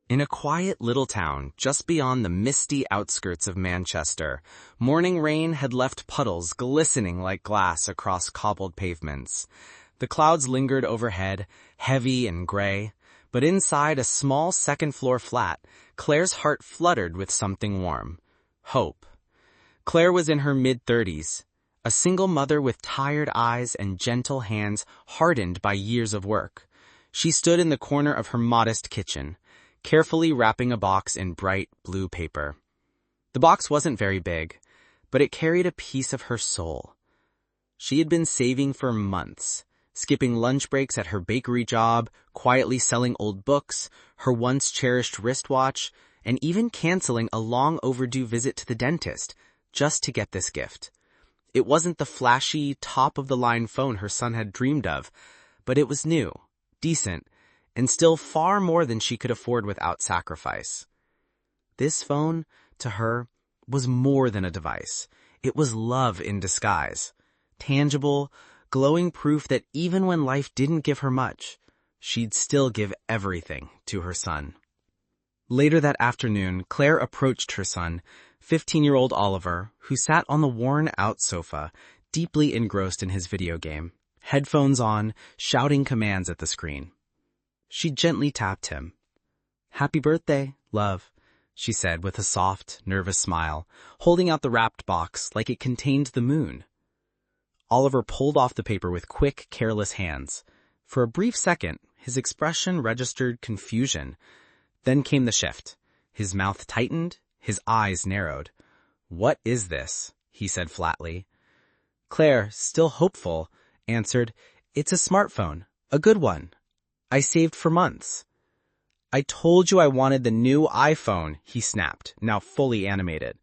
In a quiet little town just beyond the misty outskirts of Manchester, morning rain had left puddles glistening like glass across cobbled pavements. The clouds lingered overhead, heavy and gray, but inside a small second-floor flat, Claire's heart fluttered with something warm. Hope. Claire was in her mid-30s, a single mother with tired eyes and gentle hands hardened by years of work. She stood in the corner of her modest kitchen, carefully wrapping a box in bright blue paper. The box wasn't very big, but it carried a piece of her soul. She had been saving for months, skipping lunch breaks at her bakery job, quietly selling old books, her once-cherished wristwatch, and even canceling a long-overdue visit to the dentist just to get this gift. It wasn't the flashy, top-of-the-line phone her son had dreamed of, but it was new, decent, and still far more than she could afford without sacrifice. This phone, to her, was more than a device. It was love in disguise. Tangible, glowing proof that even when life didn't give her much, she'd still give everything to her son. Later that afternoon, Claire approached her son, 15-year-old Oliver, who sat on the worn-out sofa, deeply engrossed in his video game, headphones on, shouting commands at the screen. She gently tapped him. "Happy birthday, love," she said with a soft, nervous smile, holding out the wrapped box like it contained the moon. Oliver pulled off the paper with quick, careless hands. For a brief second, his expression registered confusion. Then came the shift. His mouth tightened, his eyes narrowed. "What is this?" he said flatly. Claire, still hopeful, answered, "It's a smartphone, a good one. I saved for months." "I told you I wanted the new iPhone," he snapped, now fully animated.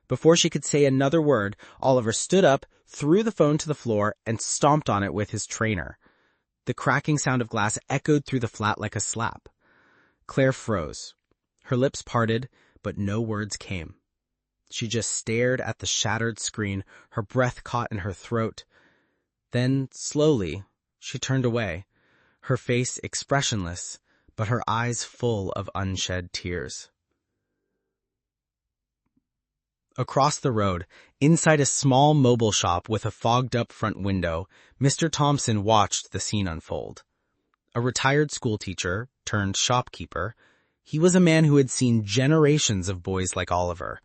Before she could say another word, Oliver stood up, threw the phone to the floor, and stomped on it with his trainer. The cracking sound of glass echoed through the flat like a slap. Claire froze. Her lips parted, but no words came. She just stared at the shattered screen, her breath caught in her throat. Then, slowly, she turned away, her face expressionless, but her eyes full of unshed tears. Across the road, inside a small mobile shop with a fogged-up front window, Mr. Thompson watched the scene unfold. A retired schoolteacher, turned shopkeeper, he was a man who had seen generations of boys like Oliver,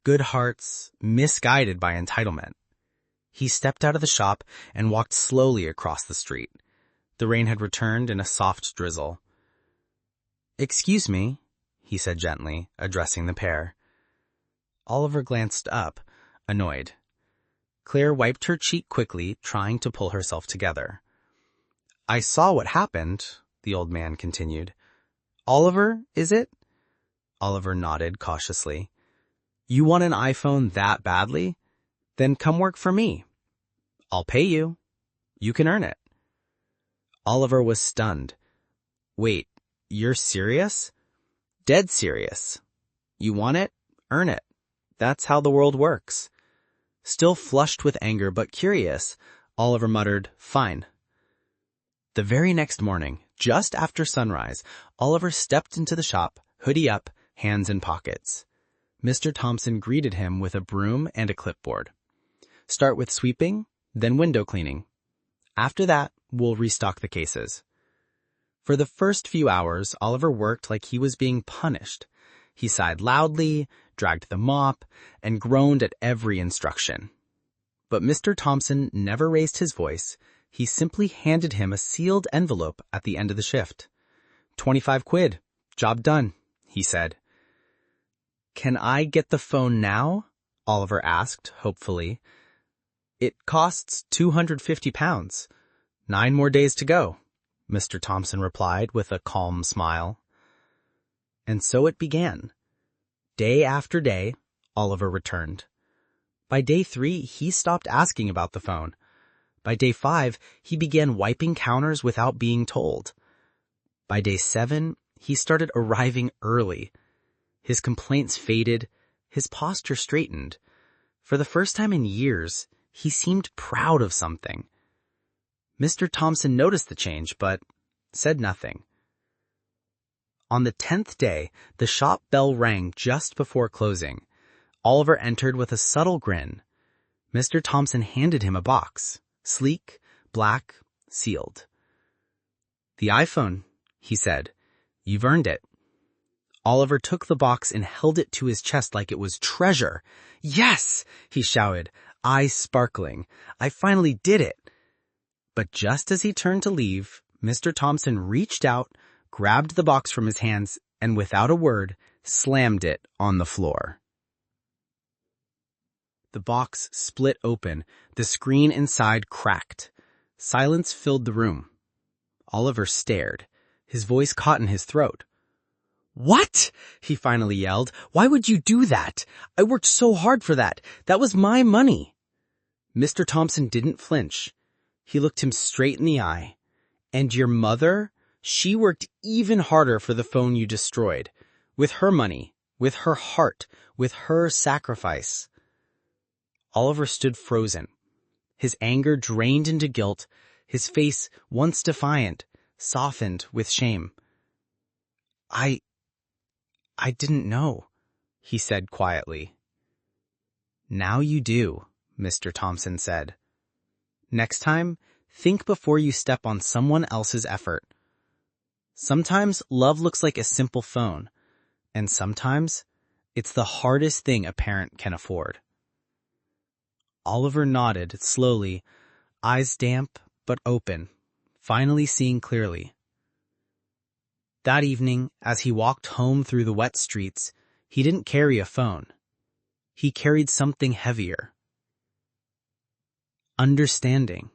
good hearts, misguided by entitlement. He stepped out of the shop and walked slowly across the street. The rain had returned in a soft drizzle. "Excuse me," he said gently, addressing the pair. Oliver glanced up, annoyed. Claire wiped her cheek quickly, trying to pull herself together. "I saw what happened," the old man continued. "Oliver, is it?" Oliver nodded cautiously. "You want an iPhone that badly? Then come work for me. I'll pay you. You can earn it." Oliver was stunned. "Wait, you're serious?" "Dead serious. You want it? Earn it. That's how the world works." Still flushed with anger but curious, Oliver muttered, "Fine." The very next morning, just after sunrise, Oliver stepped into the shop, hoodie up, hands in pockets. Mr. Thompson greeted him with a broom and a clipboard. "Start with sweeping, then window cleaning. After that, we'll restock the cases." For the first few hours, Oliver worked like he was being punished. He sighed loudly, dragged the mop, and groaned at every instruction. But Mr. Thompson never raised his voice. He simply handed him a sealed envelope at the end of the shift. "£25. Job done," he said. "Can I get the phone now?" Oliver asked, hopefully. "It costs £250. 9 more days to go," Mr. Thompson replied with a calm smile. And so it began. Day after day, Oliver returned. By day 3, he stopped asking about the phone. By day 5, he began wiping counters without being told. By day 7, he started arriving early. His complaints faded, his posture straightened. For the first time in years, he seemed proud of something. Mr. Thompson noticed the change, but said nothing. On the 10th day, the shop bell rang just before closing. Oliver entered with a subtle grin. Mr. Thompson handed him a box, sleek, black, sealed. "The iPhone," he said. "You've earned it." Oliver took the box and held it to his chest like it was treasure. "Yes!" he shouted, eyes sparkling. "I finally did it." But just as he turned to leave, Mr. Thompson reached out, grabbed the box from his hands, and without a word, slammed it on the floor. The box split open. The screen inside cracked. Silence filled the room. Oliver stared. His voice caught in his throat. "What?" he finally yelled. "Why would you do that? I worked so hard for that. That was my money." Mr. Thompson didn't flinch. He looked him straight in the eye. "And your mother? She worked even harder for the phone you destroyed. With her money, with her heart, with her sacrifice." Oliver stood frozen. His anger drained into guilt. His face, once defiant, softened with shame. I didn't know," he said quietly. "Now you do," Mr. Thompson said. "Next time, think before you step on someone else's effort. Sometimes love looks like a simple phone, and sometimes it's the hardest thing a parent can afford." Oliver nodded slowly, eyes damp but open, finally seeing clearly. That evening, as he walked home through the wet streets, he didn't carry a phone. He carried something heavier. Understanding.